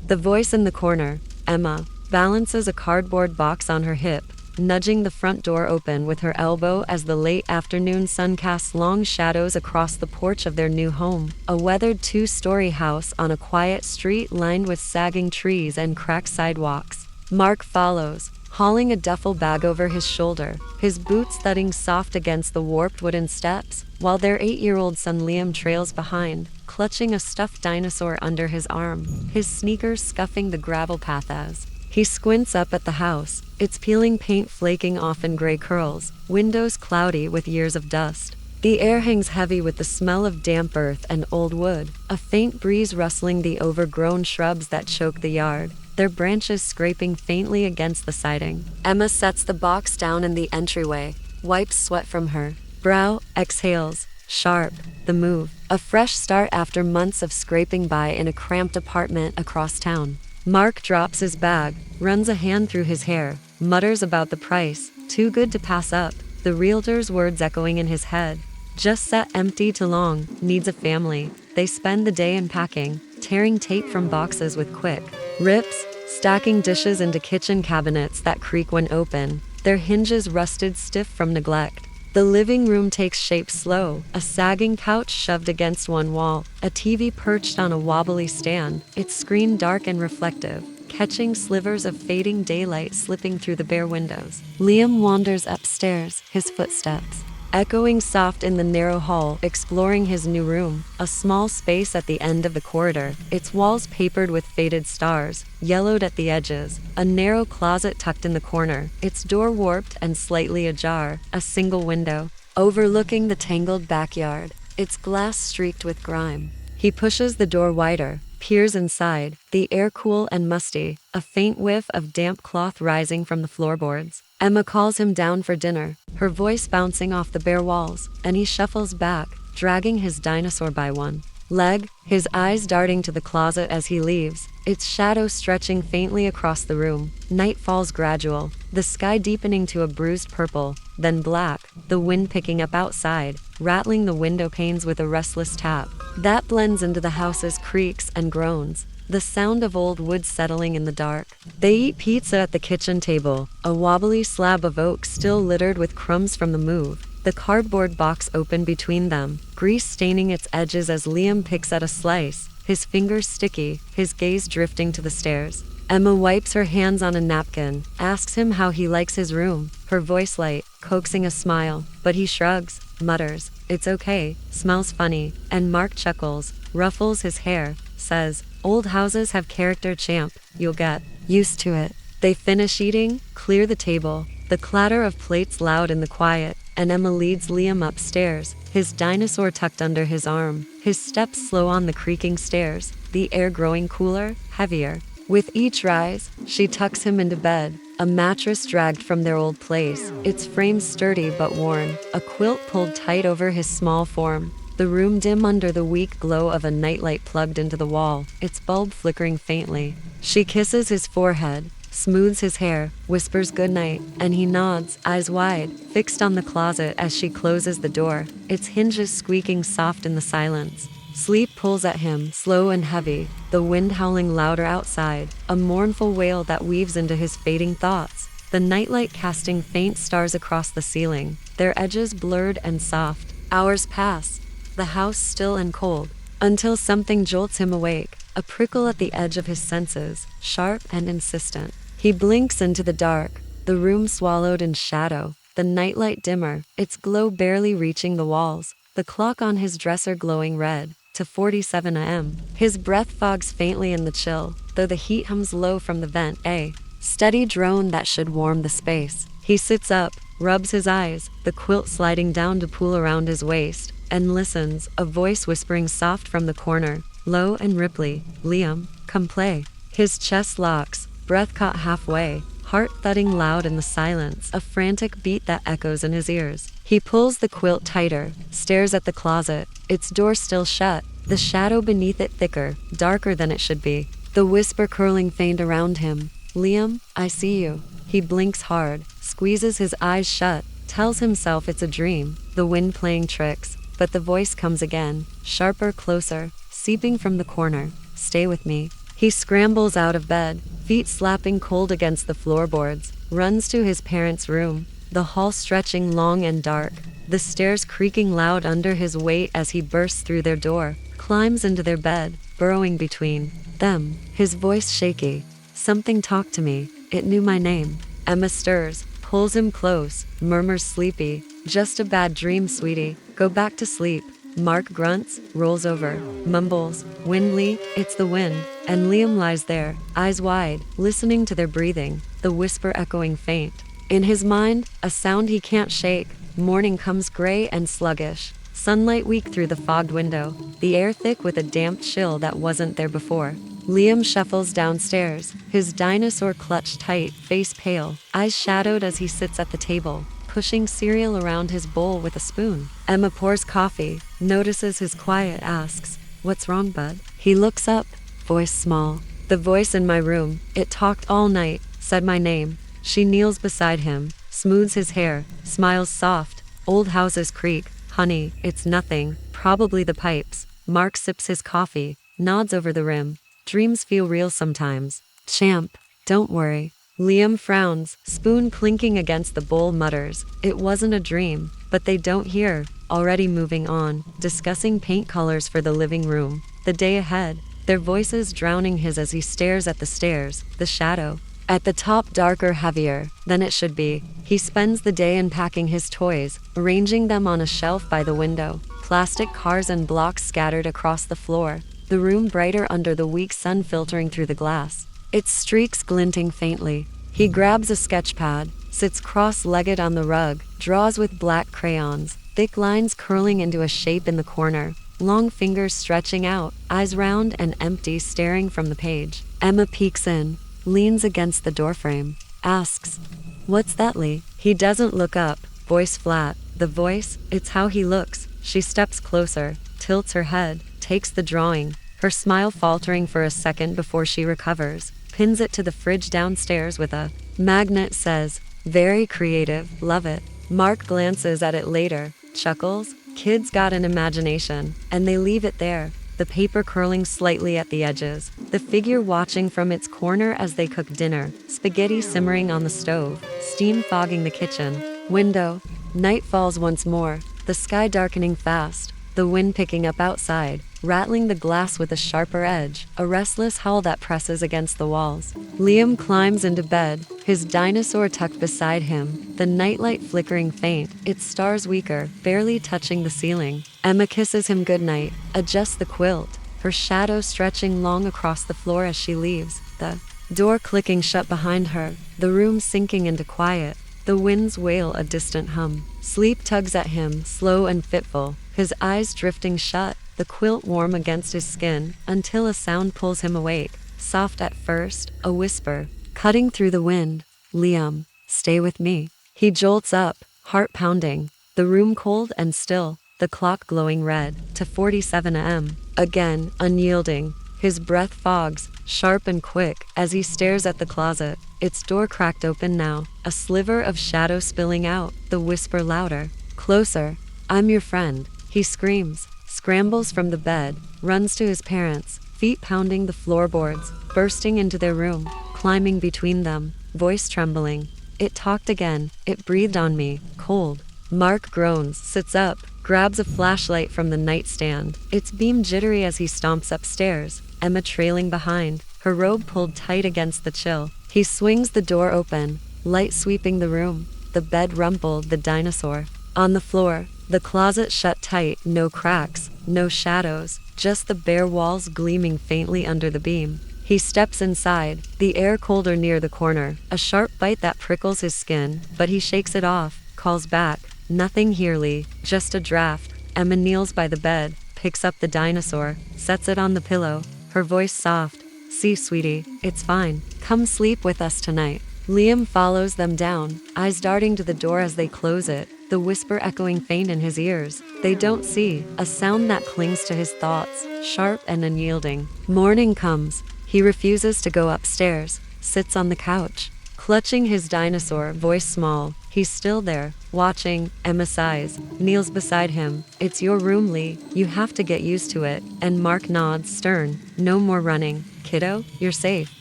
The voice in the corner, Emma, balances a cardboard box on her hip, nudging the front door open with her elbow as the late afternoon sun casts long shadows across the porch of their new home, a weathered two-story house on a quiet street lined with sagging trees and cracked sidewalks. Mark follows, hauling a duffel bag over his shoulder, his boots thudding soft against the warped wooden steps, while their 8-year-old son Liam trails behind, clutching a stuffed dinosaur under his arm, his sneakers scuffing the gravel path as he squints up at the house, its peeling paint flaking off in gray curls, windows cloudy with years of dust. The air hangs heavy with the smell of damp earth and old wood, a faint breeze rustling the overgrown shrubs that choke the yard, their branches scraping faintly against the siding. Emma sets the box down in the entryway, wipes sweat from her brow, exhales, sharp, the move, a fresh start after months of scraping by in a cramped apartment across town. Mark drops his bag, runs a hand through his hair, mutters about the price, too good to pass up, the realtor's words echoing in his head. Just sat empty too long, needs a family. They spend the day unpacking, tearing tape from boxes with quick rips, stacking dishes into kitchen cabinets that creak when open, their hinges rusted stiff from neglect. The living room takes shape slow, a sagging couch shoved against one wall, a TV perched on a wobbly stand, its screen dark and reflective, catching slivers of fading daylight slipping through the bare windows. Liam wanders upstairs, his footsteps echoing soft in the narrow hall, exploring his new room, a small space at the end of the corridor, its walls papered with faded stars, yellowed at the edges, a narrow closet tucked in the corner, its door warped and slightly ajar, a single window, overlooking the tangled backyard, its glass streaked with grime. He pushes the door wider, peers inside, the air cool and musty, a faint whiff of damp cloth rising from the floorboards. Emma calls him down for dinner, her voice bouncing off the bare walls, and he shuffles back, dragging his dinosaur by one leg, his eyes darting to the closet as he leaves, its shadow stretching faintly across the room. Night falls gradual, the sky deepening to a bruised purple, then black, the wind picking up outside, rattling the window panes with a restless tap. That blends into the house's creaks and groans, the sound of old wood settling in the dark. They eat pizza at the kitchen table, a wobbly slab of oak still littered with crumbs from the move, the cardboard box open between them, grease staining its edges as Liam picks at a slice, his fingers sticky, his gaze drifting to the stairs. Emma wipes her hands on a napkin, asks him how he likes his room, her voice light, coaxing a smile, but he shrugs, mutters, "It's okay, smells funny," and Mark chuckles, ruffles his hair, says, "Old houses have character, champ, you'll get used to it." They finish eating, clear the table, the clatter of plates loud in the quiet, and Emma leads Liam upstairs, his dinosaur tucked under his arm, his steps slow on the creaking stairs, the air growing cooler, heavier. With each rise, she tucks him into bed, a mattress dragged from their old place, its frame sturdy but worn, a quilt pulled tight over his small form, the room dim under the weak glow of a nightlight plugged into the wall, its bulb flickering faintly. She kisses his forehead, smooths his hair, whispers goodnight, and he nods, eyes wide, fixed on the closet as she closes the door, its hinges squeaking soft in the silence. Sleep pulls at him, slow and heavy, the wind howling louder outside, a mournful wail that weaves into his fading thoughts, the nightlight casting faint stars across the ceiling, their edges blurred and soft. Hours pass, the house still and cold, until something jolts him awake, a prickle at the edge of his senses, sharp and insistent. He blinks into the dark, the room swallowed in shadow, the nightlight dimmer, its glow barely reaching the walls, the clock on his dresser glowing red, to 47 a.m. His breath fogs faintly in the chill, though the heat hums low from the vent, a steady drone that should warm the space. He sits up, rubs his eyes, the quilt sliding down to pool around his waist, and listens, a voice whispering soft from the corner, low and ripply, "Liam, come play." His chest locks, breath caught halfway, heart thudding loud in the silence, a frantic beat that echoes in his ears. He pulls the quilt tighter, stares at the closet, its door still shut, the shadow beneath it thicker, darker than it should be, the whisper curling faint around him. "Liam, I see you." He blinks hard, squeezes his eyes shut, tells himself it's a dream, the wind playing tricks, but the voice comes again, sharper, closer, seeping from the corner. "Stay with me." He scrambles out of bed, feet slapping cold against the floorboards, runs to his parents' room, the hall stretching long and dark, the stairs creaking loud under his weight as he bursts through their door, climbs into their bed, burrowing between them, his voice shaky. Something talked to me. It knew my name. Emma stirs, pulls him close, murmurs sleepy. Just a bad dream, sweetie. Go back to sleep. Mark grunts, rolls over, mumbles, "Windley, it's the wind," and Liam lies there, eyes wide, listening to their breathing, the whisper echoing faint. In his mind, a sound he can't shake. Morning comes gray and sluggish. Sunlight weak through the fogged window, the air thick with a damp chill that wasn't there before. Liam shuffles downstairs, his dinosaur clutched tight, face pale, eyes shadowed as he sits at the table, pushing cereal around his bowl with a spoon. Emma pours coffee, notices his quiet, asks, "What's wrong, bud?" He looks up, voice small. "The voice in my room, it talked all night, said my name." She kneels beside him, smooths his hair, smiles soft. "Old houses creak. Honey, it's nothing, probably the pipes." Mark sips his coffee, nods over the rim. "Dreams feel real sometimes. Champ, don't worry." Liam frowns, spoon clinking against the bowl, mutters, "It wasn't a dream," but they don't hear, already moving on, discussing paint colors for the living room, the day ahead, their voices drowning his as he stares at the stairs, the shadow. At the top, darker, heavier than it should be. He spends the day unpacking his toys, arranging them on a shelf by the window, plastic cars and blocks scattered across the floor, the room brighter under the weak sun filtering through the glass, its streaks glinting faintly. He grabs a sketch pad, sits cross-legged on the rug, draws with black crayons, thick lines curling into a shape in the corner, long fingers stretching out, eyes round and empty staring from the page. Emma peeks in, leans against the doorframe, asks, "What's that, Lee?" He doesn't look up, voice flat. The voice, it's how he looks. She steps closer, tilts her head, takes the drawing, her smile faltering for a second before she recovers, pins it to the fridge downstairs with a magnet, says, "Very creative, love it." Mark glances at it later, chuckles, "Kids got an imagination," and they leave it there, the paper curling slightly at the edges, the figure watching from its corner as they cook dinner, spaghetti simmering on the stove, steam fogging the kitchen. Window. Night falls once more, the sky darkening fast, the wind picking up outside, rattling the glass with a sharper edge, a restless howl that presses against the walls. Liam climbs into bed, his dinosaur tucked beside him, the nightlight flickering faint, its stars weaker, barely touching the ceiling. Emma kisses him goodnight, adjusts the quilt, her shadow stretching long across the floor as she leaves, the door clicking shut behind her, the room sinking into quiet. The winds wail a distant hum. Sleep tugs at him, slow and fitful, his eyes drifting shut, the quilt warm against his skin, until a sound pulls him awake. Soft at first, a whisper, cutting through the wind. "Liam, stay with me." He jolts up, heart pounding, the room cold and still, the clock glowing red, to 47 a.m. Again, unyielding, his breath fogs, sharp and quick, as he stares at the closet, its door cracked open now, a sliver of shadow spilling out, the whisper louder. "Closer, I'm your friend." He screams, scrambles from the bed, runs to his parents, feet pounding the floorboards, bursting into their room, climbing between them, voice trembling. "It talked again, it breathed on me, cold." Mark groans, sits up, grabs a flashlight from the nightstand, its beam jittery as he stomps upstairs, Emma trailing behind, her robe pulled tight against the chill. He swings the door open, light sweeping the room, the bed rumpled, the dinosaur. On the floor, the closet shut tight, no cracks, no shadows, just the bare walls gleaming faintly under the beam. He steps inside, the air colder near the corner, a sharp bite that prickles his skin, but he shakes it off, calls back, "Nothing here, Lee, just a draft." Emma kneels by the bed, picks up the dinosaur, sets it on the pillow, her voice soft, "See, sweetie, it's fine. Come sleep with us tonight." Liam follows them down, eyes darting to the door as they close it, the whisper echoing faint in his ears. They don't see, a sound that clings to his thoughts, sharp and unyielding. Morning comes. He refuses to go upstairs, sits on the couch, clutching his dinosaur, voice small. He's still there, watching. Emma sighs, kneels beside him. "It's your room, Lee. You have to get used to it." And Mark nods, stern. "No more running. kiddo, you're safe.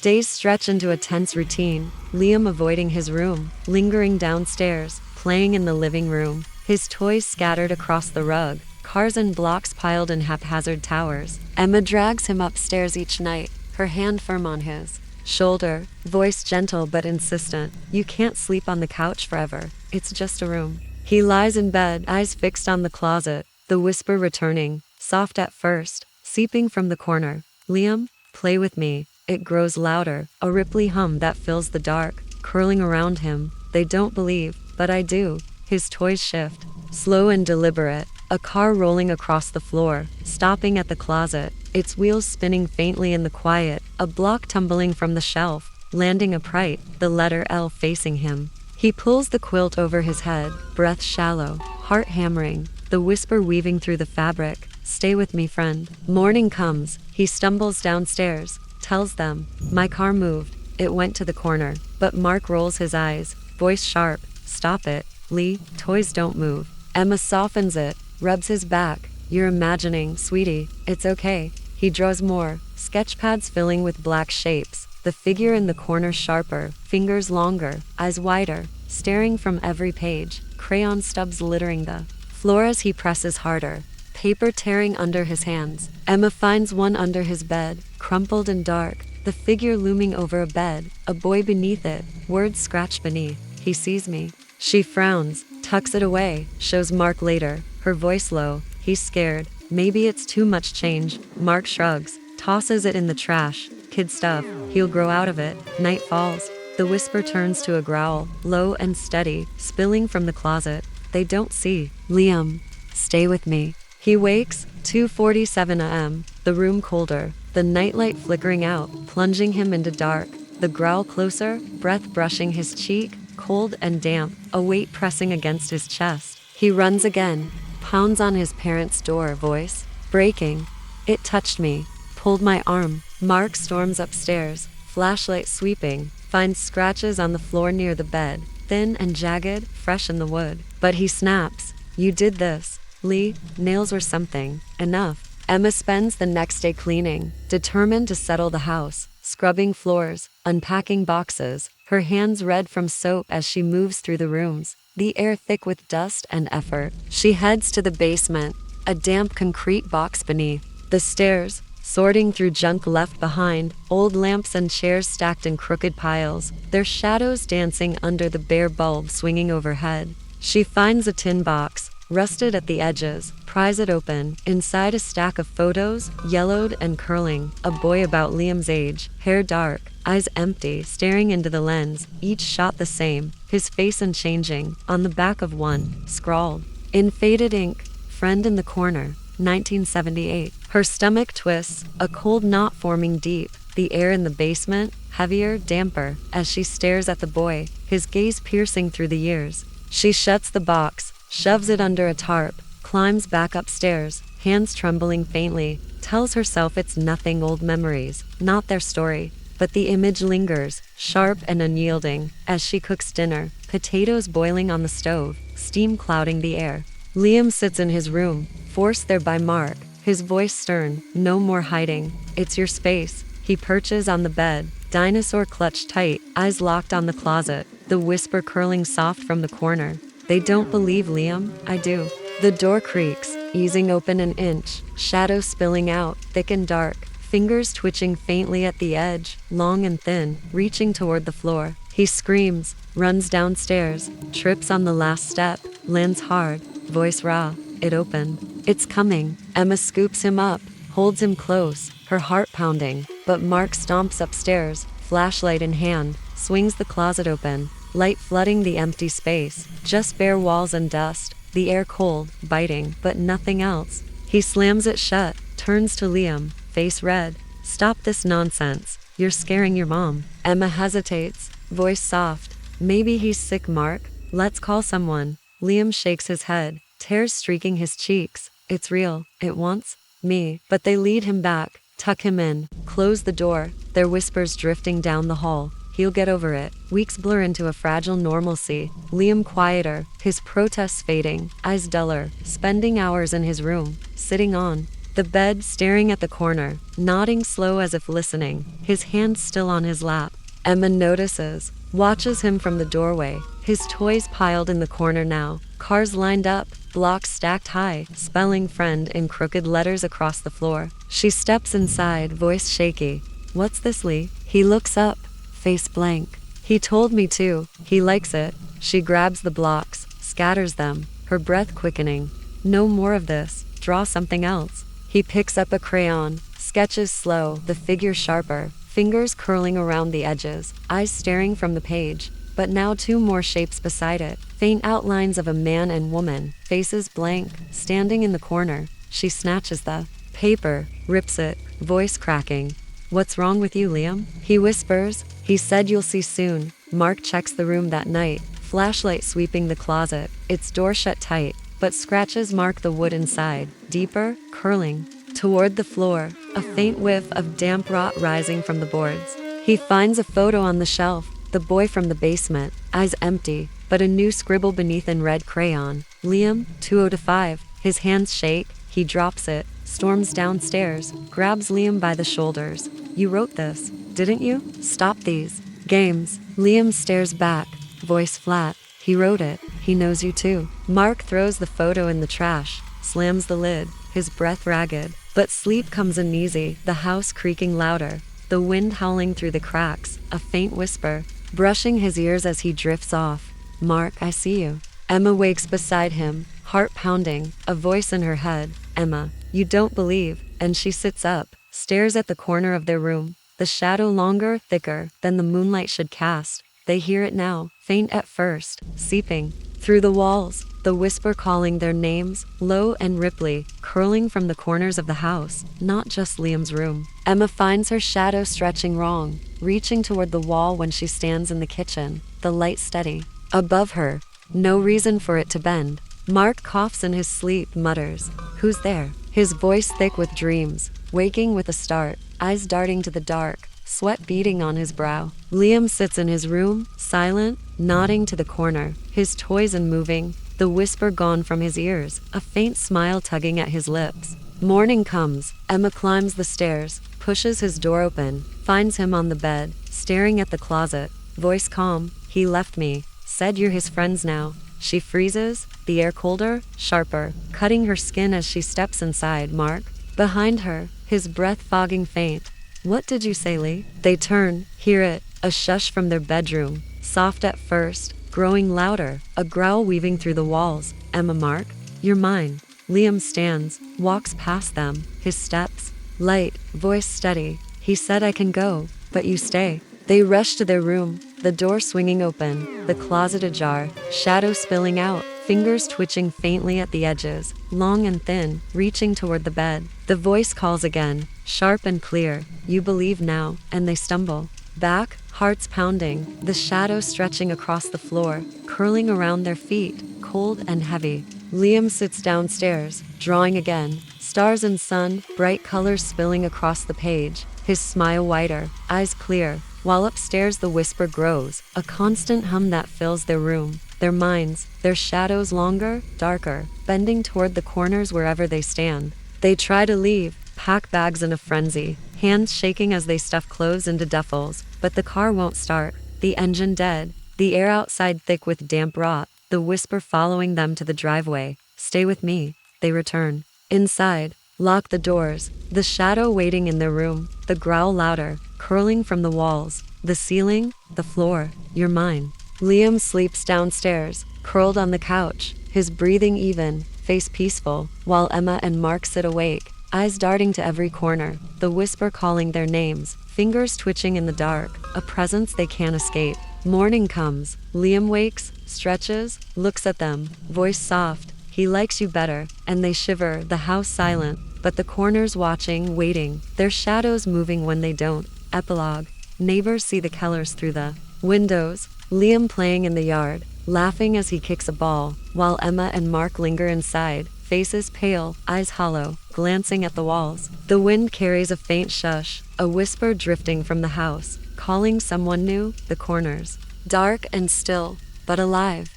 Days stretch into a tense routine, Liam avoiding his room, lingering downstairs, playing in the living room, his toys scattered across the rug, cars and blocks piled in haphazard towers. Emma drags him upstairs each night, her hand firm on his shoulder, voice gentle but insistent. You can't sleep on the couch forever. It's just a room. He lies in bed, eyes fixed on the closet, the whisper returning, soft at first, seeping from the corner. Liam, play with me. It grows louder, a ripply hum that fills the dark, curling around him. They don't believe, but I do. His toys shift, slow and deliberate, a car rolling across the floor, stopping at the closet, its wheels spinning faintly in the quiet, a block tumbling from the shelf, landing upright, the letter L facing him. He pulls the quilt over his head, breath shallow, heart hammering, the whisper weaving through the fabric. Stay with me, friend. Morning comes. He stumbles downstairs, tells them, my car moved. It went to the corner. But Mark rolls his eyes, voice sharp. Stop it, Lee. Toys don't move. Emma softens it, rubs his back. You're imagining, sweetie. It's okay. He draws more, sketch pads filling with black shapes. The figure in the corner sharper, fingers longer, eyes wider, staring from every page, crayon stubs littering the floor as he presses harder, paper tearing under his hands. Emma finds one under his bed, crumpled and dark, the figure looming over a bed, a boy beneath it, words scratched beneath. He sees me. She frowns, tucks it away, shows Mark later, her voice low. He's scared. Maybe it's too much change. Mark shrugs, tosses it in the trash. Kid stuff. He'll grow out of it. Night falls. The whisper turns to a growl, low and steady, spilling from the closet. They don't see. Liam, stay with me. He wakes, 2:47 a.m., the room colder, the nightlight flickering out, plunging him into dark. The growl closer, breath brushing his cheek, cold and damp, a weight pressing against his chest. He runs again, pounds on his parents' door, voice breaking. It touched me, pulled my arm. Mark storms upstairs, flashlight sweeping, finds scratches on the floor near the bed, thin and jagged, fresh in the wood. But he snaps. You did this, Lee. Nails or something. Enough. Emma spends the next day cleaning, determined to settle the house, scrubbing floors, unpacking boxes, her hands red from soap as she moves through the rooms, the air thick with dust and effort. She heads to the basement, a damp concrete box beneath. The stairs, sorting through junk left behind, old lamps and chairs stacked in crooked piles, their shadows dancing under the bare bulb swinging overhead. She finds a tin box, rusted at the edges, pries it open. Inside a stack of photos, yellowed and curling, a boy about Liam's age, hair dark, eyes empty, staring into the lens, each shot the same, his face unchanging. On the back of one, scrawled, in faded ink, friend in the corner, 1978. Her stomach twists, a cold knot forming deep, the air in the basement, heavier, damper, as she stares at the boy, his gaze piercing through the years. She shuts the box, shoves it under a tarp, climbs back upstairs, hands trembling faintly, tells herself it's nothing, old memories, not their story. But the image lingers, sharp and unyielding, as she cooks dinner, potatoes boiling on the stove, steam clouding the air. Liam sits in his room, forced there by Mark, his voice stern, no more hiding. It's your space. He perches on the bed, dinosaur clutched tight, eyes locked on the closet, the whisper curling soft from the corner. They don't believe, Liam. I do. The door creaks, easing open an inch, shadow spilling out, thick and dark, fingers twitching faintly at the edge, long and thin, reaching toward the floor. He screams, runs downstairs, trips on the last step, lands hard, voice raw. It opened. It's coming. Emma scoops him up, holds him close, her heart pounding. But Mark stomps upstairs, flashlight in hand, swings the closet open, light flooding the empty space, just bare walls and dust, the air cold, biting, but nothing else. He slams it shut, turns to Liam, face red. Stop this nonsense. You're scaring your mom. Emma hesitates, voice soft. Maybe he's sick, Mark. Let's call someone. Liam shakes his head, tears streaking his cheeks. It's real. It wants me. But they lead him back, tuck him in, close the door, their whispers drifting down the hall. He'll get over it. Weeks blur into a fragile normalcy. Liam quieter, his protests fading, eyes duller, spending hours in his room, sitting on The bed, staring at the corner, nodding slow as if listening, his hand still on his lap. Emma notices, watches him from the doorway, his toys piled in the corner now, cars lined up, blocks stacked high, spelling friend in crooked letters across the floor. She steps inside, voice shaky. What's this, Lee? He looks up, face blank. He told me to. He likes it. She grabs the blocks, scatters them, her breath quickening. No more of this. Draw something else. He picks up a crayon, sketches slow, the figure sharper, fingers curling around the edges, eyes staring from the page. But now two more shapes beside it, faint outlines of a man and woman, faces blank, standing in the corner. She snatches the paper, rips it, voice cracking. What's wrong with you, Liam? He whispers. He said you'll see soon. Mark checks the room that night, flashlight sweeping the closet, its door shut tight, but scratches mark the wood inside, deeper, curling, toward the floor, a faint whiff of damp rot rising from the boards. He finds a photo on the shelf, the boy from the basement, eyes empty, but a new scribble beneath in red crayon. Liam, 2005. His hands shake, he drops it, storms downstairs, grabs Liam by the shoulders. You wrote this, didn't you? Stop these games. Liam stares back, voice flat. He wrote it. He knows you too. Mark throws the photo in the trash, slams the lid, his breath ragged. But sleep comes uneasy, the house creaking louder, the wind howling through the cracks, a faint whisper, brushing his ears as he drifts off. Mark, I see you. Emma wakes beside him, heart pounding, a voice in her head. Emma, you don't believe. And she sits up, stares at the corner of their room, the shadow longer, thicker than the moonlight should cast. They hear it now, faint at first, seeping through the walls, the whisper calling their names, low and ripply, curling from the corners of the house, not just Liam's room. Emma finds her shadow stretching wrong, reaching toward the wall when she stands in the kitchen, the light steady. Above her, no reason for it to bend. Mark coughs in his sleep, mutters, "Who's there?" His voice thick with dreams, waking with a start, eyes darting to the dark, sweat beading on his brow. Liam sits in his room, silent, nodding to the corner, his toys unmoving, the whisper gone from his ears, a faint smile tugging at his lips. Morning comes. Emma climbs the stairs, pushes his door open, finds him on the bed, staring at the closet, voice calm. He left me, said you're his friends now. She freezes, the air colder, sharper, cutting her skin as she steps inside. Mark, behind her, his breath fogging faint. What did you say, Lee? They turn, hear it, a shush from their bedroom, soft at first, growing louder, a growl weaving through the walls. Emma, Mark, you're mine. Liam stands, walks past them, his steps light, voice steady. He said I can go, but you stay. They rush to their room, the door swinging open, the closet ajar, shadow spilling out, fingers twitching faintly at the edges, long and thin, reaching toward the bed. The voice calls again, sharp and clear. You believe now, and they stumble back, hearts pounding, the shadow stretching across the floor, curling around their feet, cold and heavy. Liam sits downstairs, drawing again, stars and sun, bright colors spilling across the page, his smile wider, eyes clear, while upstairs the whisper grows, a constant hum that fills their room, their minds, their shadows longer, darker, bending toward the corners wherever they stand. They try to leave, pack bags in a frenzy, hands shaking as they stuff clothes into duffels, but the car won't start, the engine dead, the air outside thick with damp rot, the whisper following them to the driveway. Stay with me. They return. Inside, lock the doors, the shadow waiting in their room, the growl louder, curling from the walls, the ceiling, the floor. You're mine. Liam sleeps downstairs, curled on the couch, his breathing even, face peaceful, while Emma and Mark sit awake, eyes darting to every corner, the whisper calling their names, fingers twitching in the dark, a presence they can't escape. Morning comes. Liam wakes, stretches, looks at them, voice soft. He likes you better, and they shiver, the house silent, but the corners watching, waiting, their shadows moving when they don't. Epilogue. Neighbors see the Kellers through the windows. Liam playing in the yard, laughing as he kicks a ball, while Emma and Mark linger inside, faces pale, eyes hollow, glancing at the walls. The wind carries a faint shush, a whisper drifting from the house, calling someone new. The corners, dark and still, but alive.